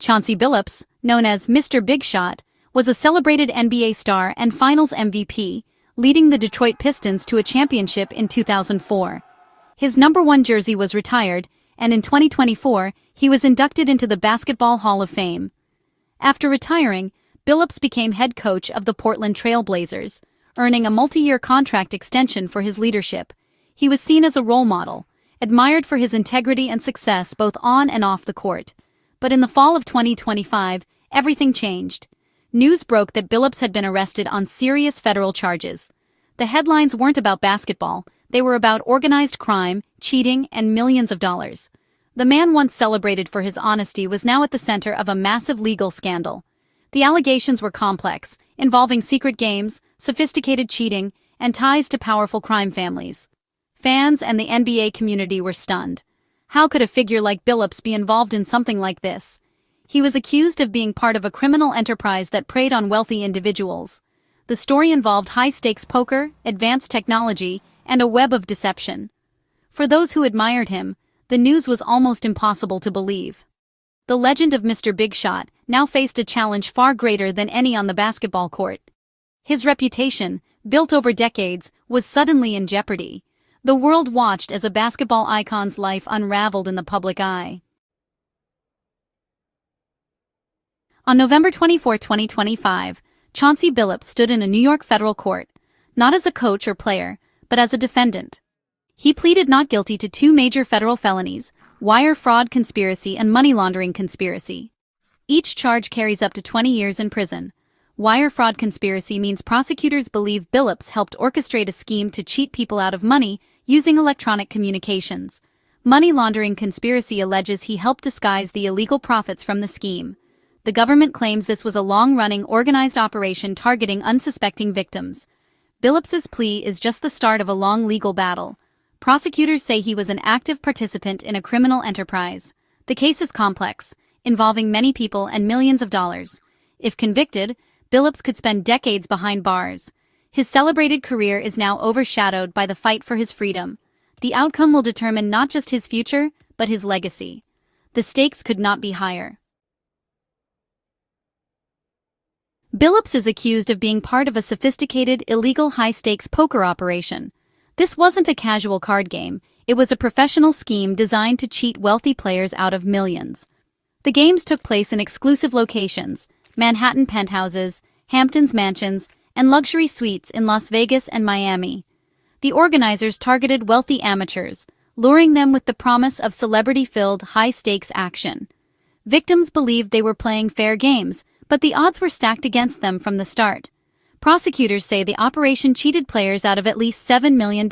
Chauncey Billups, known as Mr. Big Shot, was a celebrated NBA star and Finals MVP, leading the Detroit Pistons to a championship in 2004. His number 1 jersey was retired, and in 2024, he was inducted into the Basketball Hall of Fame. After retiring, Billups became head coach of the Portland Trail Blazers, earning a multi-year contract extension for his leadership. He was seen as a role model, admired for his integrity and success both on and off the court. But in the fall of 2025, everything changed. News broke that Billups had been arrested on serious federal charges. The headlines weren't about basketball, they were about organized crime, cheating, and millions of dollars. The man once celebrated for his honesty was now at the center of a massive legal scandal. The allegations were complex, involving secret games, sophisticated cheating, and ties to powerful crime families. Fans and the NBA community were stunned. How could a figure like Billups be involved in something like this? He was accused of being part of a criminal enterprise that preyed on wealthy individuals. The story involved high-stakes poker, advanced technology, and a web of deception. For those who admired him, the news was almost impossible to believe. The legend of Mr. Big Shot now faced a challenge far greater than any on the basketball court. His reputation, built over decades, was suddenly in jeopardy. The world watched as a basketball icon's life unraveled in the public eye. On November 24, 2025, Chauncey Billups stood in a New York federal court, not as a coach or player, but as a defendant. He pleaded not guilty to 2 major federal felonies, wire fraud conspiracy and money laundering conspiracy. Each charge carries up to 20 years in prison. Wire fraud conspiracy means prosecutors believe Billups helped orchestrate a scheme to cheat people out of money using electronic communications. Money laundering conspiracy alleges he helped disguise the illegal profits from the scheme. The government claims this was a long-running organized operation targeting unsuspecting victims. Billups's plea is just the start of a long legal battle. Prosecutors say he was an active participant in a criminal enterprise. The case is complex, involving many people and millions of dollars. If convicted, Billups could spend decades behind bars. His celebrated career is now overshadowed by the fight for his freedom. The outcome will determine not just his future, but his legacy. The stakes could not be higher. Billups is accused of being part of a sophisticated, illegal high-stakes poker operation. This wasn't a casual card game, it was a professional scheme designed to cheat wealthy players out of millions. The games took place in exclusive locations: Manhattan penthouses, Hamptons mansions, and luxury suites in Las Vegas and Miami. The organizers targeted wealthy amateurs, luring them with the promise of celebrity-filled, high-stakes action. Victims believed they were playing fair games, but the odds were stacked against them from the start. Prosecutors say the operation cheated players out of at least $7 million,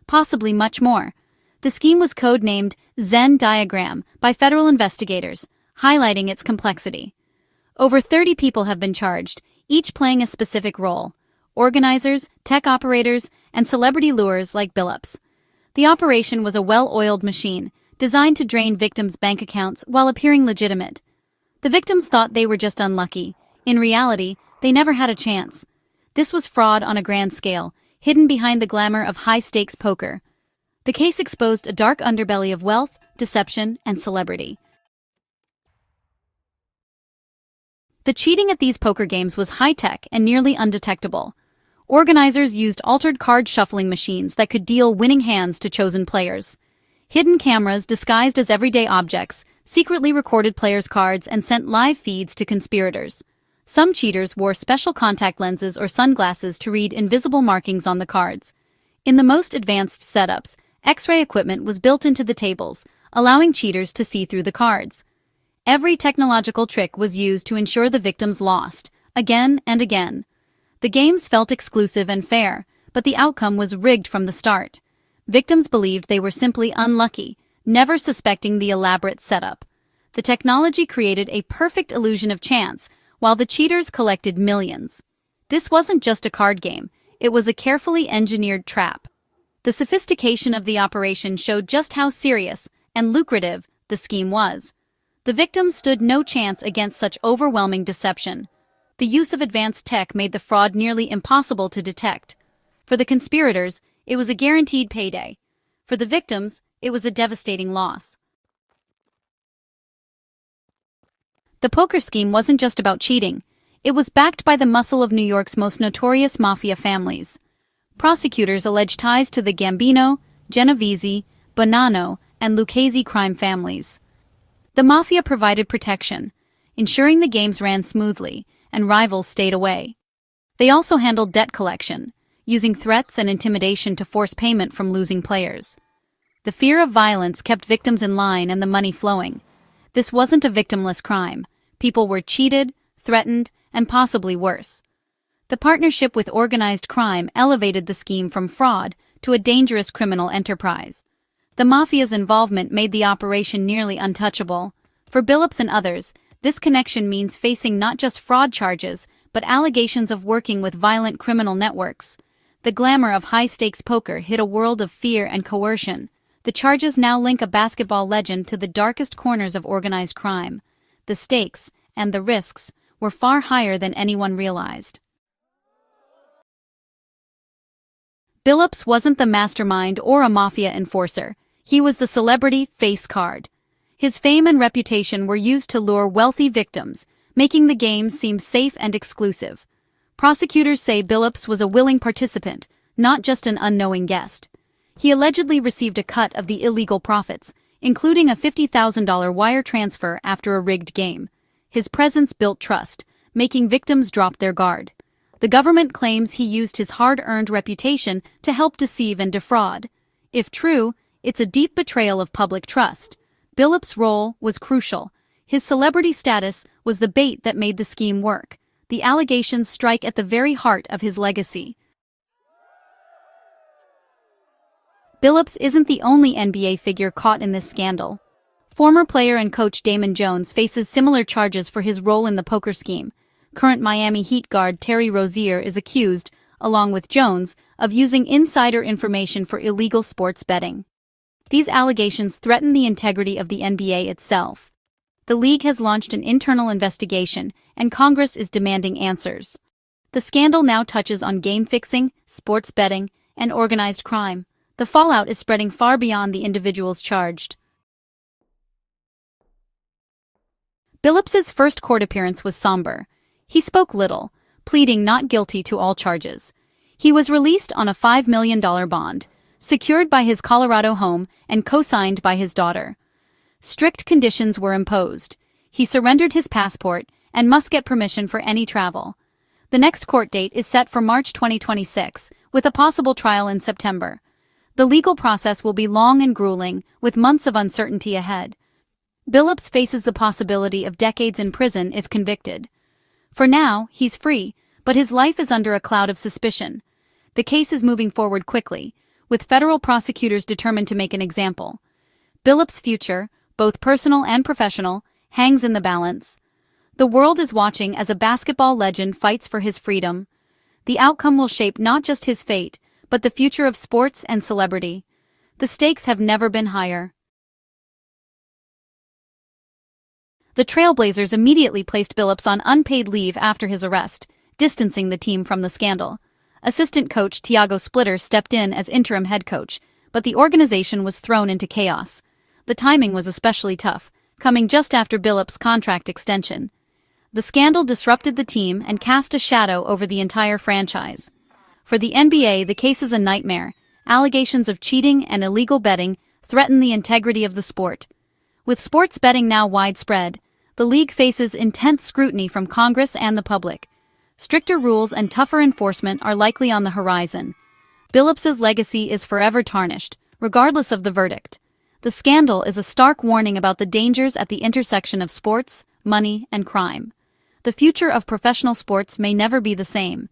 possibly much more. The scheme was codenamed Venn diagram by federal investigators, highlighting its complexity. Over 30 people have been charged, each playing a specific role: organizers, tech operators, and celebrity lures like Billups. The operation was a well-oiled machine, designed to drain victims' bank accounts while appearing legitimate. The victims thought they were just unlucky. In reality, they never had a chance. This was fraud on a grand scale, hidden behind the glamour of high-stakes poker. The case exposed a dark underbelly of wealth, deception, and celebrity. The cheating at these poker games was high-tech and nearly undetectable. Organizers used altered card shuffling machines that could deal winning hands to chosen players. Hidden cameras disguised as everyday objects secretly recorded players' cards and sent live feeds to conspirators. Some cheaters wore special contact lenses or sunglasses to read invisible markings on the cards. In the most advanced setups, X-ray equipment was built into the tables, allowing cheaters to see through the cards. Every technological trick was used to ensure the victims lost, again and again. The games felt exclusive and fair, but the outcome was rigged from the start. Victims believed they were simply unlucky, never suspecting the elaborate setup. The technology created a perfect illusion of chance, while the cheaters collected millions. This wasn't just a card game, it was a carefully engineered trap. The sophistication of the operation showed just how serious and lucrative the scheme was. The victims stood no chance against such overwhelming deception. The use of advanced tech made the fraud nearly impossible to detect. For the conspirators, it was a guaranteed payday. For the victims, it was a devastating loss. The poker scheme wasn't just about cheating. It was backed by the muscle of New York's most notorious mafia families. Prosecutors allege ties to the Gambino, Genovese, Bonanno, and Lucchese crime families. The mafia provided protection, ensuring the games ran smoothly and rivals stayed away. They also handled debt collection, using threats and intimidation to force payment from losing players. The fear of violence kept victims in line and the money flowing. This wasn't a victimless crime. People were cheated, threatened, and possibly worse. The partnership with organized crime elevated the scheme from fraud to a dangerous criminal enterprise. The mafia's involvement made the operation nearly untouchable. For Billups and others, this connection means facing not just fraud charges, but allegations of working with violent criminal networks. The glamour of high-stakes poker hid a world of fear and coercion. The charges now link a basketball legend to the darkest corners of organized crime. The stakes, and the risks, were far higher than anyone realized. Billups wasn't the mastermind or a mafia enforcer. He was the celebrity face card. His fame and reputation were used to lure wealthy victims, making the games seem safe and exclusive. Prosecutors say Billups was a willing participant, not just an unknowing guest. He allegedly received a cut of the illegal profits, including a $50,000 wire transfer after a rigged game. His presence built trust, making victims drop their guard. The government claims he used his hard-earned reputation to help deceive and defraud. If true, it's a deep betrayal of public trust. Billups' role was crucial. His celebrity status was the bait that made the scheme work. The allegations strike at the very heart of his legacy. Billups isn't the only NBA figure caught in this scandal. Former player and coach Damon Jones faces similar charges for his role in the poker scheme. Current Miami Heat guard Terry Rozier is accused, along with Jones, of using insider information for illegal sports betting. These allegations threaten the integrity of the NBA itself. The league has launched an internal investigation, and Congress is demanding answers. The scandal now touches on game fixing, sports betting, and organized crime. The fallout is spreading far beyond the individuals charged. Billups's first court appearance was somber. He spoke little, pleading not guilty to all charges. He was released on a $5 million bond, secured by his Colorado home and co-signed by his daughter. Strict conditions were imposed. He surrendered his passport and must get permission for any travel. The next court date is set for March 2026, with a possible trial in September. The legal process will be long and grueling, with months of uncertainty ahead. Billups faces the possibility of decades in prison if convicted. For now, he's free, but his life is under a cloud of suspicion. The case is moving forward quickly, with federal prosecutors determined to make an example. Billups' future, both personal and professional, hangs in the balance. The world is watching as a basketball legend fights for his freedom. The outcome will shape not just his fate, but the future of sports and celebrity. The stakes have never been higher. The Trailblazers immediately placed Billups on unpaid leave after his arrest, distancing the team from the scandal. Assistant coach Tiago Splitter stepped in as interim head coach, but the organization was thrown into chaos. The timing was especially tough, coming just after Billups' contract extension. The scandal disrupted the team and cast a shadow over the entire franchise. For the NBA, the case is a nightmare. Allegations of cheating and illegal betting threaten the integrity of the sport. With sports betting now widespread, the league faces intense scrutiny from Congress and the public. Stricter rules and tougher enforcement are likely on the horizon. Billups's legacy is forever tarnished, regardless of the verdict. The scandal is a stark warning about the dangers at the intersection of sports, money, and crime. The future of professional sports may never be the same.